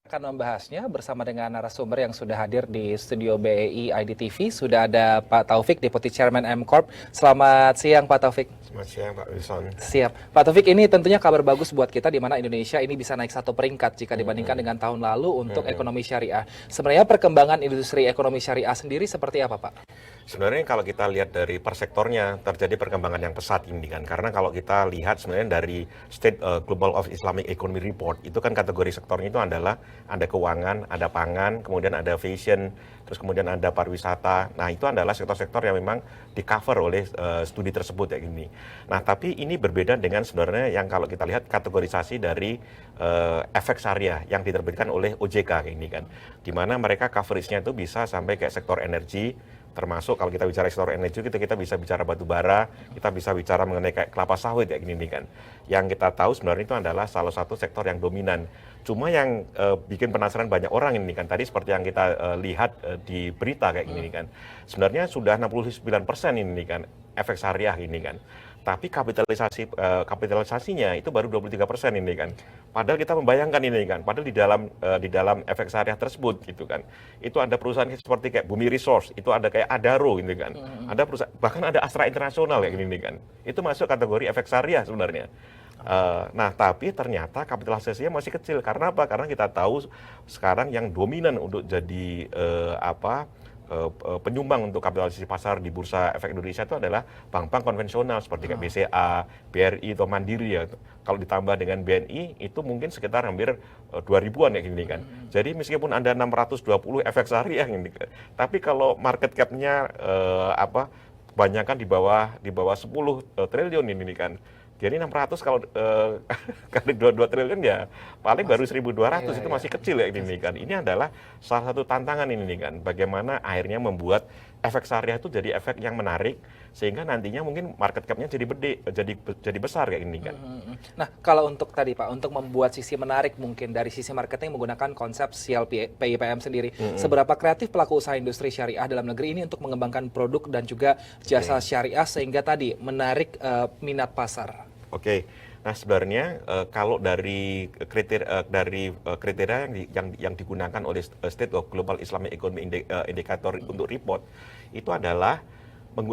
Akan membahasnya bersama dengan narasumber yang sudah hadir di studio BEI IDTV. Sudah ada Pak Taufik, Deputy Chairman M Corp. Selamat siang Pak Taufik. Selamat siang Pak Wilson. Siap. Pak Taufik, ini tentunya kabar bagus buat kita di mana Indonesia ini bisa naik satu peringkat jika dibandingkan dengan tahun lalu untuk ekonomi syariah. Sebenarnya perkembangan industri ekonomi syariah sendiri seperti apa Pak? Sebenarnya kalau kita lihat dari per sektornya terjadi perkembangan yang pesat ini kan. Karena kalau kita lihat sebenarnya dari State Global of Islamic Economy Report, itu kan kategori sektornya itu adalah ada keuangan, ada pangan, kemudian ada fashion, terus kemudian ada pariwisata. Nah, itu adalah sektor-sektor yang memang di-cover oleh studi tersebut ya ini. Nah, tapi ini berbeda dengan sebenarnya yang kalau kita lihat kategorisasi dari efek syariah yang diterbitkan oleh OJK ini kan. Di mana mereka coverage-nya itu bisa sampai kayak sektor energi, termasuk kalau kita bicara sektor energi kita bisa bicara batu bara, kita bisa bicara mengenai kayak kelapa sawit ya gini kan. Yang kita tahu sebenarnya itu adalah salah satu sektor yang dominan. Cuma yang bikin penasaran banyak orang ini kan, tadi seperti yang kita lihat di berita kayak gini kan. Sebenarnya sudah 69% ini kan efek syariah ini kan. Tapi kapitalisasinya itu baru 23% ini kan. Padahal kita membayangkan ini kan, padahal di dalam efek syariah tersebut gitu kan. Itu ada perusahaan seperti kayak Bumi Resource, itu ada kayak Adaro gitu kan. Ada perusahaan, bahkan ada Astra Internasional kayak gini kan. Itu masuk kategori efek syariah sebenarnya. Nah, tapi ternyata kapitalisasinya masih kecil. Karena apa? Karena kita tahu sekarang yang dominan untuk jadi penyumbang untuk kapitalisasi pasar di Bursa Efek Indonesia itu adalah bank-bank konvensional seperti kayak BCA, BRI atau Mandiri ya. Kalau ditambah dengan BNI itu mungkin sekitar hampir 2000-an ya gini kan. Jadi meskipun ada 620 efek syariah ini, tapi kalau market cap-nya kebanyakan di bawah 10 triliun ini kan. Jadi 600 kalau kali 22 triliun ya paling baru 1.200 itu masih kecil ya ini kan. Ini adalah salah satu tantangan ini kan. Bagaimana akhirnya membuat efek syariah itu jadi efek yang menarik sehingga nantinya mungkin market cap-nya jadi besar kayak ini kan. Nah, kalau untuk tadi Pak, untuk membuat sisi menarik mungkin dari sisi marketing menggunakan konsep PIPM sendiri, seberapa kreatif pelaku usaha industri syariah dalam negeri ini untuk mengembangkan produk dan juga jasa syariah sehingga tadi menarik minat pasar? Oke. Nah, sebenarnya kalau dari kriteria yang digunakan oleh State of Global Islamic Economy Indicator untuk report itu adalah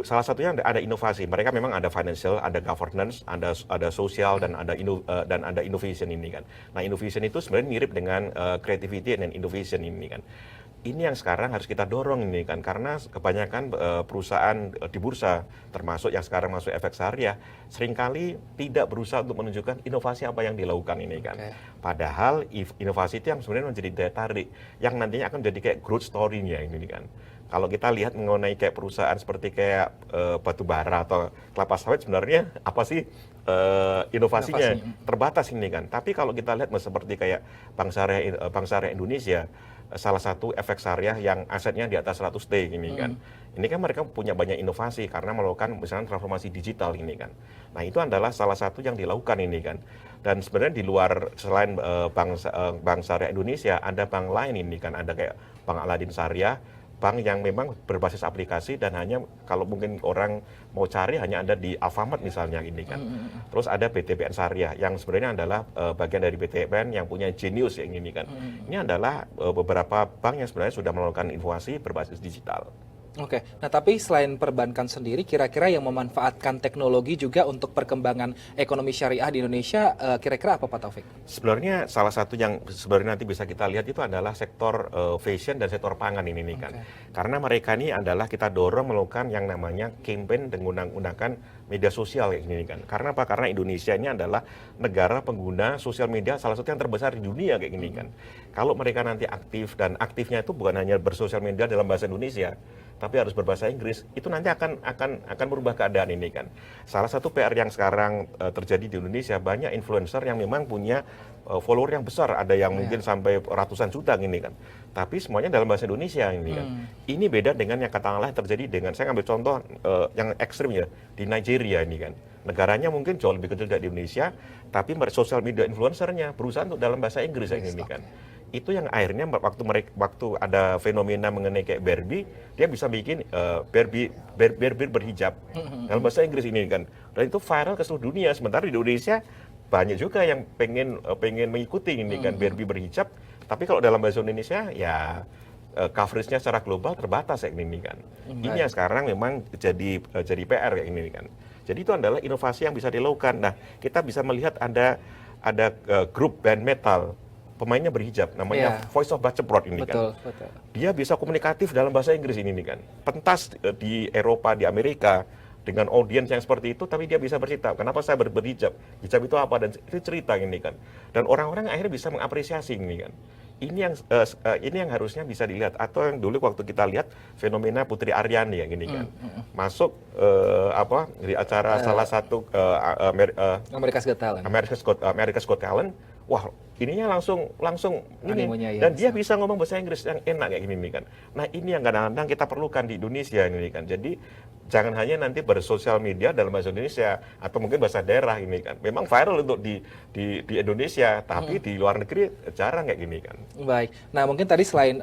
salah satunya ada inovasi. Mereka memang ada financial, ada governance, ada sosial dan ada innovation ini kan. Nah, innovation itu sebenarnya mirip dengan creativity dan innovation ini kan. Ini yang sekarang harus kita dorong ini kan, karena kebanyakan perusahaan di bursa, termasuk yang sekarang masuk efek syariah, seringkali tidak berusaha untuk menunjukkan inovasi apa yang dilakukan ini kan. Padahal inovasi itu yang sebenarnya menjadi daya tarik, yang nantinya akan jadi kayak growth story-nya ini kan. Kalau kita lihat mengenai kayak perusahaan seperti kayak batu bara atau kelapa sawit, sebenarnya apa sih inovasinya? Terbatas ini kan. Tapi kalau kita lihat seperti kayak Bank Syariah Indonesia, salah satu efek syariah yang asetnya di atas 100T ini kan. Ini kan mereka punya banyak inovasi karena melakukan misalnya transformasi digital ini kan. Nah, itu adalah salah satu yang dilakukan ini kan. Dan sebenarnya di luar selain Bank Syariah Indonesia, ada bank lain ini kan, ada kayak Bank Aladin Syariah, bank yang memang berbasis aplikasi dan hanya kalau mungkin orang mau cari hanya ada di Alfamart misalnya ini kan. Terus ada BTPN Syariah yang sebenarnya adalah bagian dari BTPN yang punya Genius yang ini kan. Ini adalah beberapa bank yang sebenarnya sudah melakukan inovasi berbasis digital. Oke, nah tapi selain perbankan sendiri, kira-kira yang memanfaatkan teknologi juga untuk perkembangan ekonomi syariah di Indonesia, kira-kira apa Pak Taufik? Sebenarnya salah satu yang sebenarnya nanti bisa kita lihat itu adalah sektor fashion dan sektor pangan ini kan. Karena mereka ini adalah kita dorong melakukan yang namanya campaign dengan menggunakan media sosial kayak gini kan. Karena apa? Karena Indonesia ini adalah negara pengguna sosial media salah satu yang terbesar di dunia kayak gini kan. Kalau mereka nanti aktif dan aktifnya itu bukan hanya bersosial media dalam bahasa Indonesia, tapi harus berbahasa Inggris, itu nanti akan berubah keadaan ini kan. Salah satu PR yang sekarang terjadi di Indonesia, banyak influencer yang memang punya follower yang besar, ada yang mungkin sampai ratusan juta ini kan. Tapi semuanya dalam bahasa Indonesia ini kan. Ini beda dengan yang katakanlah terjadi dengan, saya ambil contoh yang ekstrim ya, di Nigeria ini kan. Negaranya mungkin jauh lebih kecil dari Indonesia, tapi sosial media influencernya berusaha untuk dalam bahasa Inggris ini kan. Itu yang akhirnya waktu ada fenomena mengenai kayak Barbie, dia bisa bikin Barbie berhijab dalam bahasa Inggris ini kan. Dan itu viral ke seluruh dunia. Sementara di Indonesia banyak juga yang pengen mengikuti ini kan BRB berhijab, tapi kalau dalam bahasa Indonesia ya coveragenya secara global terbatas kayak ini kan. Ini yang sekarang memang jadi PR kayak ini kan. Jadi itu adalah inovasi yang bisa dilakukan. Nah, kita bisa melihat ada grup band metal pemainnya berhijab, namanya Voice of Baceprot ini kan. Betul. Dia bisa komunikatif dalam bahasa Inggris ini kan. Pentas di Eropa, di Amerika dengan audiens yang seperti itu, tapi dia bisa bercerita. Kenapa saya berhijab? Hijab itu apa? Dan itu cerita ini kan. Dan orang-orang akhirnya bisa mengapresiasi ini kan. Ini yang harusnya bisa dilihat, atau yang dulu waktu kita lihat fenomena Putri Aryani yang ini kan masuk di acara salah satu America's Got Talent. America's Got Talent, wah ininya langsung ini Animonya, dan dia bisa ngomong bahasa Inggris yang enak kayak gini kan. Nah ini yang kadang-kadang kita perlukan di Indonesia ini kan. Jadi jangan hanya nanti bersosial media dalam bahasa Indonesia atau mungkin bahasa daerah ini kan. Memang viral untuk di Indonesia, tapi di luar negeri jarang kayak gini kan. Baik. Nah, mungkin tadi selain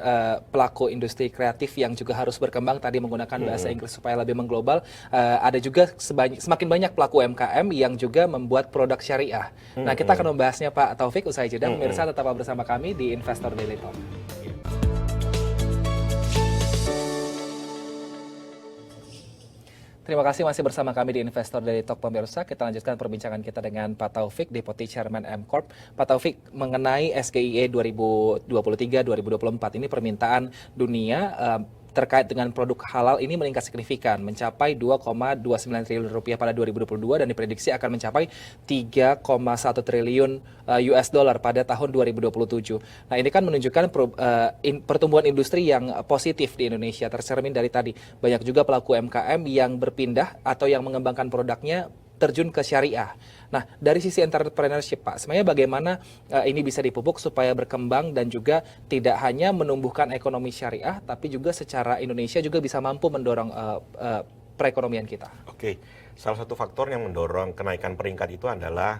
pelaku industri kreatif yang juga harus berkembang tadi menggunakan bahasa Inggris supaya lebih mengglobal, ada juga semakin banyak pelaku UMKM yang juga membuat produk syariah. Nah, kita akan membahasnya Pak Taufik usai jeda. Pemirsa tetap bersama kami di Investor Daily Talk. Terima kasih masih bersama kami di Investor Daily Talk pemirsa. Kita lanjutkan perbincangan kita dengan Pak Taufik, Deputy Chairman M Corp. Pak Taufik, mengenai SGIE 2023-2024 ini permintaan dunia terkait dengan produk halal ini meningkat signifikan, mencapai 2,29 triliun rupiah pada 2022 dan diprediksi akan mencapai 3,1 triliun US dollar pada tahun 2027. Nah, ini kan menunjukkan pertumbuhan industri yang positif di Indonesia, tercermin dari tadi. Banyak juga pelaku UMKM yang berpindah atau yang mengembangkan produknya terjun ke syariah. Nah, dari sisi entrepreneurship, Pak, sebenarnya bagaimana ini bisa dipupuk supaya berkembang dan juga tidak hanya menumbuhkan ekonomi syariah, tapi juga secara Indonesia juga bisa mampu mendorong perekonomian kita? Oke, salah satu faktor yang mendorong kenaikan peringkat itu adalah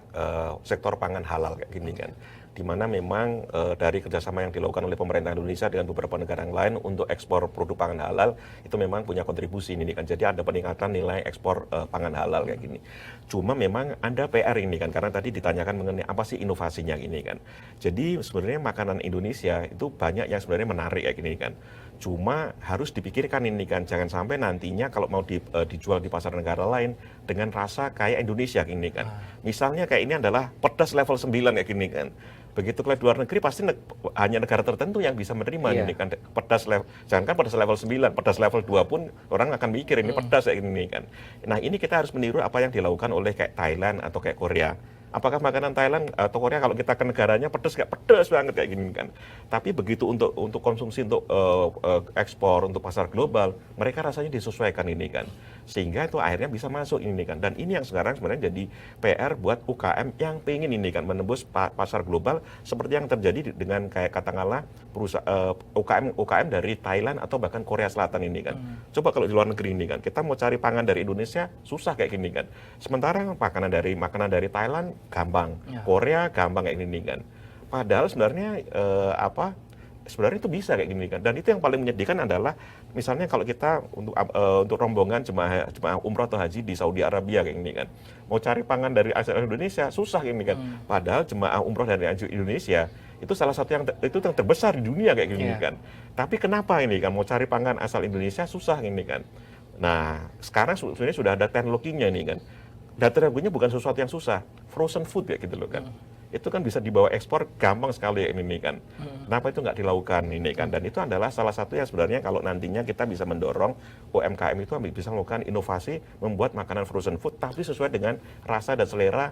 sektor pangan halal kayak gini kan. Di mana memang dari kerjasama yang dilakukan oleh pemerintah Indonesia dengan beberapa negara yang lain untuk ekspor produk pangan halal itu memang punya kontribusi ini kan. Jadi ada peningkatan nilai ekspor pangan halal kayak gini. Cuma memang ada PR ini kan, karena tadi ditanyakan mengenai apa sih inovasinya ini kan. Jadi sebenarnya makanan Indonesia itu banyak yang sebenarnya menarik kayak gini kan. Cuma harus dipikirkan ini kan, jangan sampai nantinya kalau mau dijual di pasar negara lain dengan rasa kayak Indonesia gini kan. Misalnya kayak ini adalah pedas level 9 kayak gini kan. Begitu ke luar negeri pasti hanya negara tertentu yang bisa menerima ini kan pedas level, jangankan pedas level 9, pedas level 2 pun orang akan mikir ini pedas kayak gini kan. Nah, ini kita harus meniru apa yang dilakukan oleh kayak Thailand atau kayak Korea. Apakah makanan Thailand atau Korea kalau kita ke negaranya pedas banget kayak gini kan. Tapi begitu untuk konsumsi untuk ekspor untuk pasar global, mereka rasanya disesuaikan ini kan. Sehingga itu akhirnya bisa masuk ini kan. Dan ini yang sekarang sebenarnya jadi PR buat UKM yang pengen ini kan menembus pasar global seperti yang terjadi dengan kayak katakanlah UKM dari Thailand atau bahkan Korea Selatan ini kan. Coba kalau di luar negeri ini kan, kita mau cari pangan dari Indonesia susah kayak gini kan. Sementara makanan dari Thailand gampang, Korea gampang kayak gini kan. Padahal sebenarnya sebenarnya itu bisa kayak gini kan. Dan itu yang paling menyedihkan adalah misalnya kalau kita untuk rombongan jemaah umroh atau haji di Saudi Arabia kayak gini kan, mau cari pangan dari asal Indonesia susah kayak gini kan. Padahal jemaah umroh dari Indonesia itu salah satu yang terbesar di dunia kayak gini kan. Tapi kenapa ini kan mau cari pangan asal Indonesia susah ini kan. Nah, sekarang sebenarnya sudah ada teknologinya nih kan. Dan teknologinya bukan sesuatu yang susah, frozen food ya gitu loh kan. Itu kan bisa dibawa ekspor gampang sekali ini kan. Kenapa itu nggak dilakukan ini kan? Dan itu adalah salah satu yang sebenarnya kalau nantinya kita bisa mendorong UMKM itu bisa melakukan inovasi membuat makanan frozen food tapi sesuai dengan rasa dan selera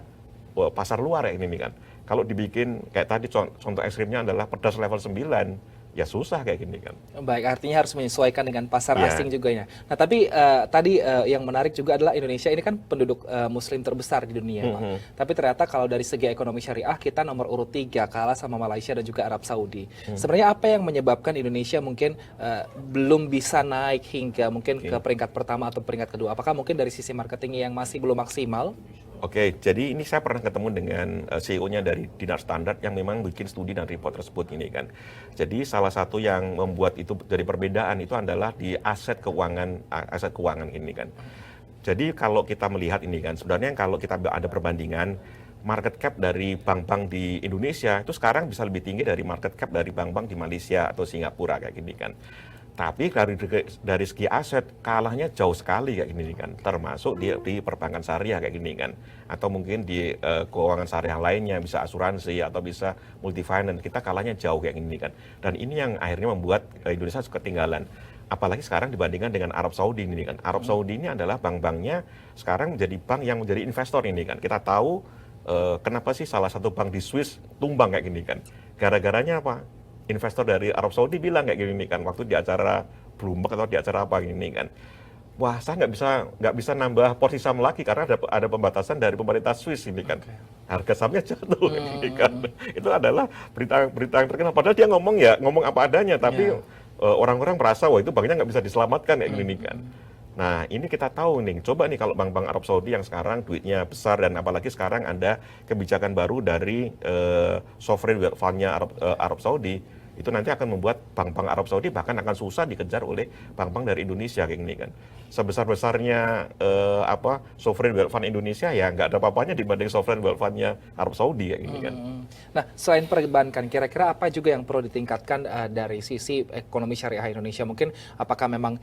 pasar luar ya ini kan. Kalau dibikin kayak tadi contoh ekstrimnya adalah pedas level 9, ya susah kayak gini kan. Baik, artinya harus menyesuaikan dengan pasar asing juga ya. Nah, tapi tadi yang menarik juga adalah Indonesia ini kan penduduk muslim terbesar di dunia, Pak. Tapi ternyata kalau dari segi ekonomi syariah kita nomor urut 3, kalah sama Malaysia dan juga Arab Saudi. Sebenarnya apa yang menyebabkan Indonesia mungkin belum bisa naik hingga mungkin ke peringkat pertama atau peringkat kedua? Apakah mungkin dari sisi marketing yang masih belum maksimal? Oke, jadi ini saya pernah ketemu dengan CEO-nya dari Dinar Standard yang memang bikin studi dan report tersebut ini kan. Jadi salah satu yang membuat itu dari perbedaan itu adalah di aset keuangan ini kan. Jadi kalau kita melihat ini kan, sebenarnya kalau kita ada perbandingan market cap dari bank-bank di Indonesia itu sekarang bisa lebih tinggi dari market cap dari bank-bank di Malaysia atau Singapura kayak gini kan. Tapi dari segi aset kalahnya jauh sekali kayak gini kan, termasuk di perbankan syariah kayak gini kan, atau mungkin di keuangan syariah lainnya, bisa asuransi atau bisa multifinance, kita kalahnya jauh kayak gini kan. Dan ini yang akhirnya membuat Indonesia ketinggalan. Apalagi sekarang dibandingkan dengan Arab Saudi ini kan. Arab Saudi ini adalah bank-banknya sekarang menjadi bank yang menjadi investor ini kan. Kita tahu kenapa sih salah satu bank di Swiss tumbang kayak gini kan. Gara-garanya apa? Investor dari Arab Saudi bilang kayak gini kan, waktu di acara Bloomberg atau di acara apa gini kan, wah saya nggak bisa nambah porsi saham lagi karena ada pembatasan dari pemerintah Swiss ini kan, harga sahamnya jatuh gini kan. Itu adalah berita yang terkenal. Padahal dia ngomong apa adanya, tapi orang-orang merasa wah itu banknya nggak bisa diselamatkan kayak gini kan. Nah, ini kita tahu nih, coba nih kalau bank-bank Arab Saudi yang sekarang duitnya besar dan apalagi sekarang ada kebijakan baru dari sovereign wealth fund-nya Arab Saudi, itu nanti akan membuat bank-bank Arab Saudi bahkan akan susah dikejar oleh bank-bank dari Indonesia kayak gini kan. Sebesar-besarnya sovereign wealth fund Indonesia ya nggak ada apa-apanya dibanding sovereign wealth fund-nya Arab Saudi kayak gini kan. Nah, selain perbankan, kira-kira apa juga yang perlu ditingkatkan dari sisi ekonomi syariah Indonesia? Mungkin apakah memang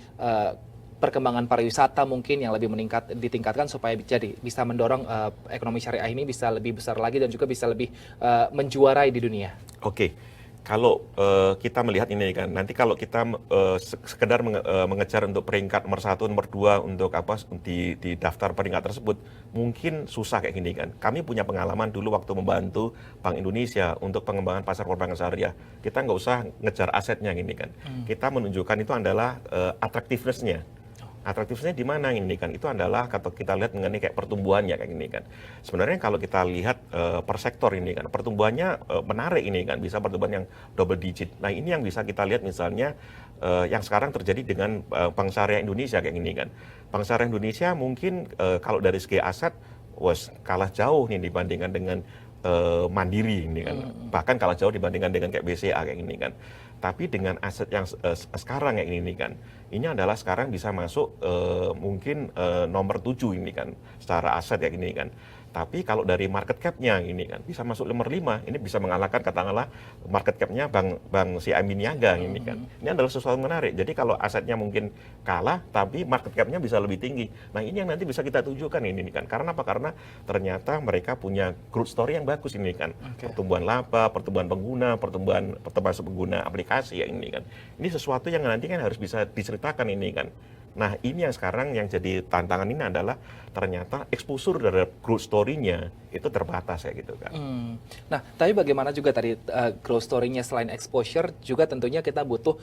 perkembangan pariwisata mungkin yang lebih ditingkatkan supaya bisa mendorong ekonomi syariah ini bisa lebih besar lagi dan juga bisa lebih menjuarai di dunia. Oke. Kalau kita melihat ini kan, nanti kalau kita sekedar mengejar untuk peringkat nomor 1, nomor 2 untuk di daftar peringkat tersebut, mungkin susah kayak gini kan. Kami punya pengalaman dulu waktu membantu Bank Indonesia untuk pengembangan pasar perbankan syariah. Kita nggak usah ngejar asetnya gini kan. Kita menunjukkan itu adalah attractiveness-nya. Atraktifnya di mana ini kan? Itu adalah kalau kita lihat mengenai kayak pertumbuhannya kayak gini kan. Sebenarnya kalau kita lihat per sektor ini kan, pertumbuhannya menarik ini kan, bisa pertumbuhan yang double digit. Nah, ini yang bisa kita lihat misalnya yang sekarang terjadi dengan Bank Syariah Indonesia kayak gini kan. Bank Syariah Indonesia mungkin kalau dari segi aset kalah jauh nih dibandingkan dengan Mandiri ini kan. Bahkan kalah jauh dibandingkan dengan kayak BCA kayak gini kan. Tapi dengan aset yang sekarang kayak ini kan, ini adalah sekarang bisa masuk mungkin nomor 7 ini kan, secara aset kayak gini kan. Tapi kalau dari market cap-nya ini kan, bisa masuk nomor 5, ini bisa mengalahkan katakanlah market cap-nya Bank CIMB Niaga ini kan. Ini adalah sesuatu menarik. Jadi kalau asetnya mungkin kalah, tapi market cap-nya bisa lebih tinggi. Nah, ini yang nanti bisa kita tunjukkan ini kan. Karena apa? Karena ternyata mereka punya growth story yang bagus ini kan. Pertumbuhan laba, pertumbuhan pengguna, pertumbuhan pengguna aplikasi ya ini kan. Ini sesuatu yang nanti kan harus bisa diceritakan ini kan. Nah, ini yang sekarang yang jadi tantangan ini adalah ternyata exposure dari growth story-nya itu terbatas ya gitu kan. Nah, tapi bagaimana juga tadi growth story-nya selain exposure juga tentunya kita butuh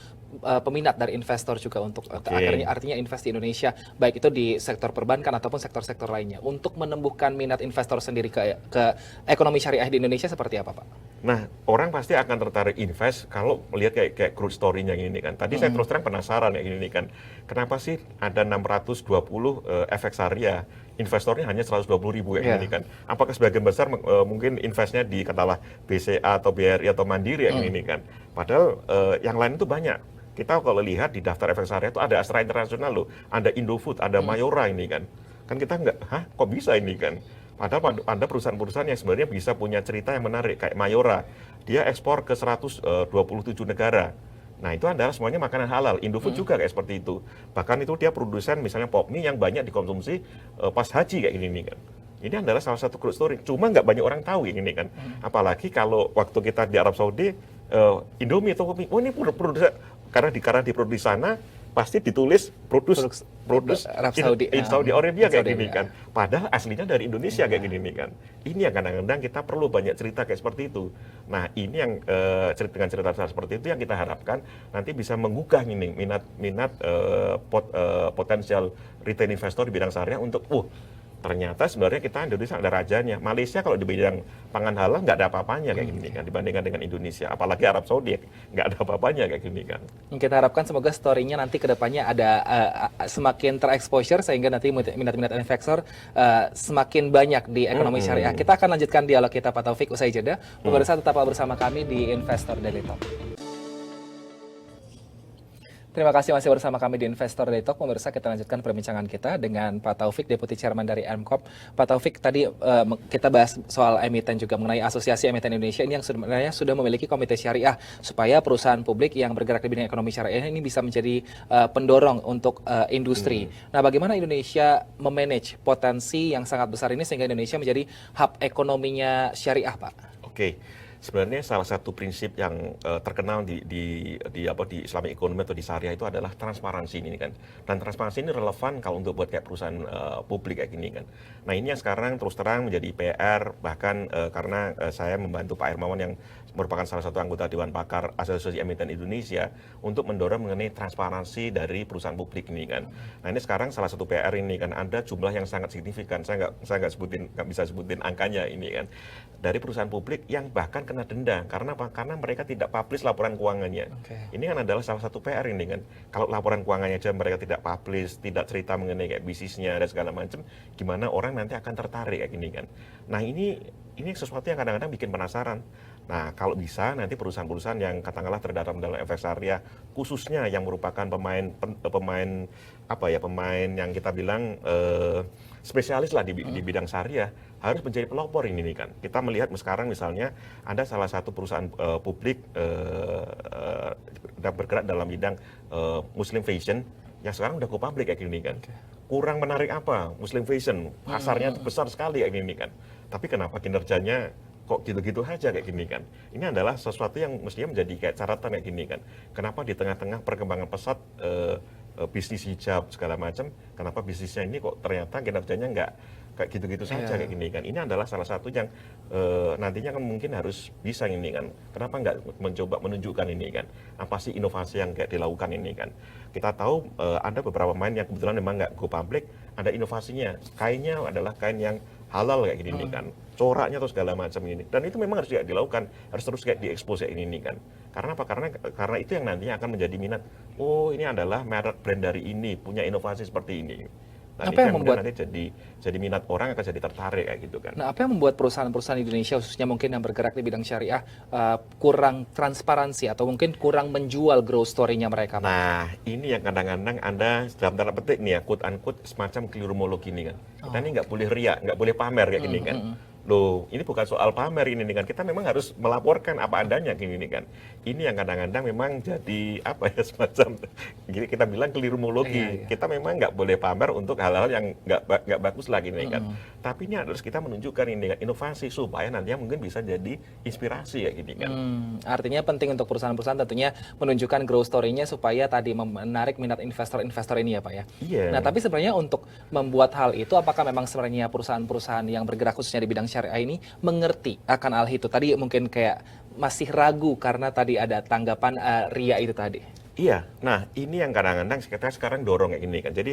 peminat dari investor juga untuk artinya invest di Indonesia, baik itu di sektor perbankan ataupun sektor-sektor lainnya. Untuk menumbuhkan minat investor sendiri ke ekonomi syariah di Indonesia seperti apa, Pak? Nah, orang pasti akan tertarik invest kalau melihat kayak growth story-nya ini kan. Tadi saya terus terang penasaran ya ini kan. Kenapa sih ada 620 efek syariah, investornya hanya 120.000 kayak gini kan. Apakah sebagian besar mungkin investnya di katalah BCA atau BRI atau Mandiri kayak gini kan. Padahal yang lain itu banyak. Kita kalau lihat di daftar efek syariah itu ada Astra International loh, ada Indofood, ada Mayora ini kan. Kan kita kok bisa ini kan. Padahal ada perusahaan-perusahaan yang sebenarnya bisa punya cerita yang menarik kayak Mayora. Dia ekspor ke 127 negara. Nah, itu adalah semuanya makanan halal. Indofood juga kayak seperti itu. Bahkan itu dia produsen misalnya pop mie yang banyak dikonsumsi pas haji kayak gini kan. Ini adalah salah satu growth story. Cuma nggak banyak orang tahu ini kan. Apalagi kalau waktu kita di Arab Saudi, Indomie atau mie, ini produsen karena diproduksi di sana, pasti ditulis produce Arab Saudi, in Saudi Arabia kayak Saudi, gini kan. Padahal aslinya dari Indonesia kayak gini kan. Ini yang kadang-kadang kita perlu banyak cerita kayak seperti itu. Nah, ini yang dengan cerita seperti itu yang kita harapkan nanti bisa menggugah ini minat potensial retail investor di bidang syariah untuk ternyata sebenarnya kita Indonesia ada rajanya. Malaysia kalau di bidang pangan halal nggak ada apa-apanya kayak gini kan dibandingkan dengan Indonesia. Apalagi Arab Saudi nggak ada apa-apanya kayak gini kan. Kita harapkan semoga story-nya nanti ke depannya ada semakin terexposure sehingga nanti minat-minat investor semakin banyak di ekonomi syariah. Kita akan lanjutkan dialog kita Pak Taufik usai jeda. Pemirsa tetaplah bersama kami di Investor Daily Talk. Terima kasih masih bersama kami di Investor Day Talk. Pemirsa, kita lanjutkan perbincangan kita dengan Pak Taufik, Deputi Chairman dari MCOP. Pak Taufik, tadi kita bahas soal emiten juga mengenai Asosiasi Emiten Indonesia ini yang sebenarnya sudah memiliki komite syariah supaya perusahaan publik yang bergerak di bidang ekonomi syariah ini bisa menjadi pendorong untuk industri. Nah, bagaimana Indonesia memanage potensi yang sangat besar ini sehingga Indonesia menjadi hub ekonominya syariah, Pak? Oke. Sebenarnya salah satu prinsip yang terkenal di Islamic economy atau di syariah itu adalah transparansi ini kan. Dan transparansi ini relevan kalau untuk buat kayak perusahaan publik kayak gini kan. Nah, ini yang sekarang terus terang menjadi PR, bahkan karena saya membantu Pak Hermawan yang merupakan salah satu anggota Dewan Pakar Asosiasi Emiten Indonesia untuk mendorong mengenai transparansi dari perusahaan publik ini kan. Nah, ini sekarang salah satu PR ini kan, ada jumlah yang sangat signifikan. Saya nggak bisa sebutin angkanya ini kan, dari perusahaan publik yang bahkan kena denda. Karena apa? Karena mereka tidak publish laporan keuangannya. Ini kan adalah salah satu PR ini kan. Kalau laporan keuangannya aja mereka tidak publish, tidak cerita mengenai kayak bisnisnya dan segala macam, gimana orang nanti akan tertarik kayak gini kan. Nah, ini sesuatu yang kadang-kadang bikin penasaran. Nah, kalau bisa nanti perusahaan-perusahaan yang katakanlah terdapat dalam efek syariah, khususnya yang merupakan pemain yang kita bilang spesialis lah di bidang syariah, harus menjadi pelopor ini nih kan. Kita melihat sekarang misalnya ada salah satu perusahaan publik bergerak dalam bidang Muslim fashion yang sekarang udah go public kayak gini kan. Kurang menarik apa? Muslim fashion pasarnya besar sekali kayak gini kan. Tapi kenapa kinerjanya kok gitu-gitu aja kayak gini kan. Ini adalah sesuatu yang mestinya menjadi kayak catatan kayak gini kan. Kenapa di tengah-tengah perkembangan pesat bisnis hijab segala macam, kenapa bisnisnya ini kok ternyata kinerjanya nggak kayak gitu-gitu saja kayak gini kan. Ini adalah salah satu yang nantinya kan mungkin harus bisa ini kan. Kenapa nggak mencoba menunjukkan ini kan, apa sih inovasi yang kayak dilakukan ini kan. Kita tahu ada beberapa pemain yang kebetulan memang nggak go public, ada inovasinya. Kainnya adalah kain yang halal kayak gini kan, coraknya atau segala macam ini, dan itu memang harus dilakukan, harus terus kayak diekspos kayak ini kan. Karena apa? Karena itu yang nantinya akan menjadi minat. Oh, ini adalah merek brand dari ini, punya inovasi seperti ini. Nah, Apa yang membuat nanti jadi minat orang akan jadi tertarik kayak gitu kan. Nah, apa yang membuat perusahaan-perusahaan di Indonesia khususnya mungkin yang bergerak di bidang syariah kurang transparansi atau mungkin kurang menjual growth story-nya mereka, Pak? Nah, ini yang kadang-kadang Anda dalam tanda petik nih ya, quote unquote semacam kelirumologi ini kan. Kita ini nggak boleh riak, nggak boleh pamer kayak gini kan. Loh, ini bukan soal pamer ini kan. Kita memang harus melaporkan apa adanya gini nih kan. Ini yang kadang-kadang memang jadi apa ya, semacam kita bilang kelirumologi. Kita memang nggak boleh pamer untuk hal-hal yang nggak bagus lagi nih kan. Tapi ini harus kita menunjukkan ini kan, inovasi supaya nantinya mungkin bisa jadi inspirasi ya gini kan. Artinya penting untuk perusahaan-perusahaan tentunya menunjukkan growth story-nya supaya tadi menarik minat investor-investor ini ya, Pak ya. Iya. Nah, tapi sebenarnya untuk membuat hal itu apakah memang sebenarnya perusahaan-perusahaan yang bergerak khususnya di bidang syariah ini mengerti akan hal itu? Tadi mungkin kayak masih ragu karena tadi ada tanggapan ria itu tadi. Iya, nah ini yang kadang-kadang kita sekarang dorong kayak gini kan. Jadi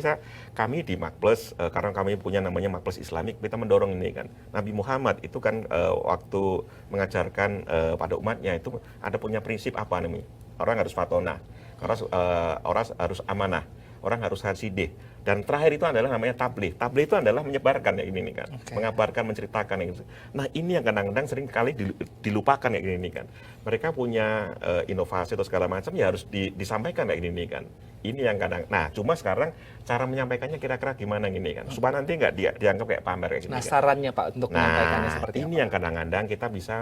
kami di Makplus, karena kami punya namanya Makplus Islamik, kita mendorong ini kan. Nabi Muhammad itu kan waktu mengajarkan pada umatnya itu ada punya prinsip apa nih? Orang harus fatona, orang harus amanah, orang harus hasidih. Dan terakhir itu adalah namanya tabligh. Tabligh itu adalah menyebarkan ya ini kan, mengabarkan, menceritakan ya. Nah, ini yang kadang-kadang sering kali dilupakan ya ini kan. Mereka punya inovasi atau segala macam ya harus disampaikan ya ini kan. Ini yang kadang. Nah, cuma sekarang cara menyampaikannya kira-kira gimana gini kan. Supaya nanti nggak dianggap kayak pamer kayak gini. Nah, sarannya Pak untuk menyampaikannya seperti ini apa? yang kadang-kadang kita bisa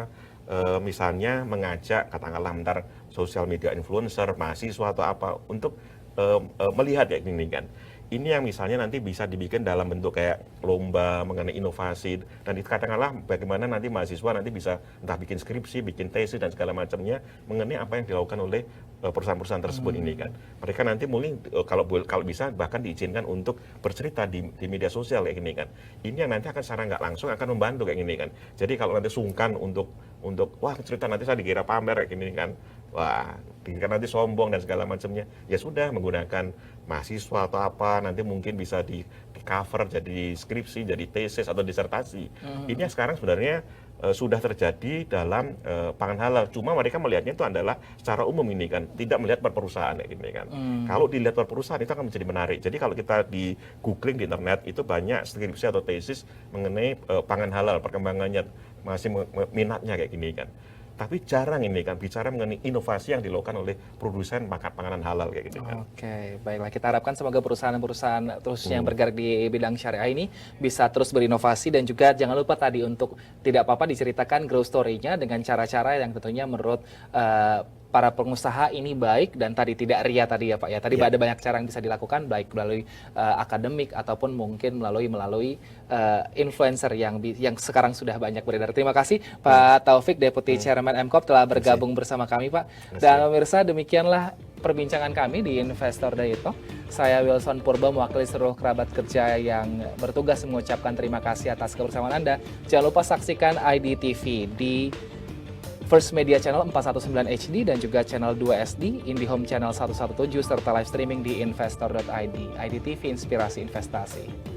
misalnya mengajak katakanlah ntar sosial media influencer, mahasiswa atau apa untuk melihat ya ini kan. Ini yang misalnya nanti bisa dibikin dalam bentuk kayak lomba mengenai inovasi, dan katakanlah bagaimana nanti mahasiswa nanti bisa entah bikin skripsi, bikin tesis dan segala macamnya mengenai apa yang dilakukan oleh perusahaan-perusahaan tersebut ini kan. Mereka nanti mungkin kalau bisa bahkan diizinkan untuk bercerita di media sosial kayak gini kan. Ini yang nanti akan secara nggak langsung akan membantu kayak gini kan. Jadi kalau nanti sungkan untuk wah cerita nanti saya dikira pamer kayak gini kan. Wah, dikira nanti sombong dan segala macamnya. Ya sudah, menggunakan mahasiswa atau apa, nanti mungkin bisa di cover jadi skripsi, jadi tesis atau disertasi. Ini yang sekarang sebenarnya sudah terjadi dalam pangan halal. Cuma mereka melihatnya itu adalah secara umum ini kan, tidak melihat per perusahaan kayak gini kan. Kalau dilihat per perusahaan itu akan menjadi menarik. Jadi kalau kita di googling di internet itu banyak skripsi atau tesis mengenai pangan halal, perkembangannya, masih minatnya kayak gini kan. tapi jarang ini kan bicara mengenai inovasi yang dilakukan oleh produsen panganan halal kayak gitu kan. Oke, baiklah, kita harapkan semoga perusahaan-perusahaan terus yang bergerak di bidang syariah ini bisa terus berinovasi, dan juga jangan lupa tadi untuk tidak apa-apa diceritakan growth story-nya dengan cara-cara yang tentunya menurut para pengusaha ini baik, dan tadi tidak ria tadi ya Pak ya. Tadi ada banyak cara yang bisa dilakukan, baik melalui akademik ataupun mungkin melalui influencer yang sekarang sudah banyak beredar. Terima kasih Pak Taufik, Deputi Chairman MKOP, telah bergabung bersama kami Pak. Dan pemirsa, demikianlah perbincangan kami di Investor Day Talk. Saya Wilson Purba mewakili seluruh kerabat kerja yang bertugas mengucapkan terima kasih atas kebersamaan Anda. Jangan lupa saksikan IDTV di First Media Channel 419 HD dan juga Channel 2 SD, IndiHome Channel 117, serta live streaming di investor.id. IDTV, inspirasi investasi.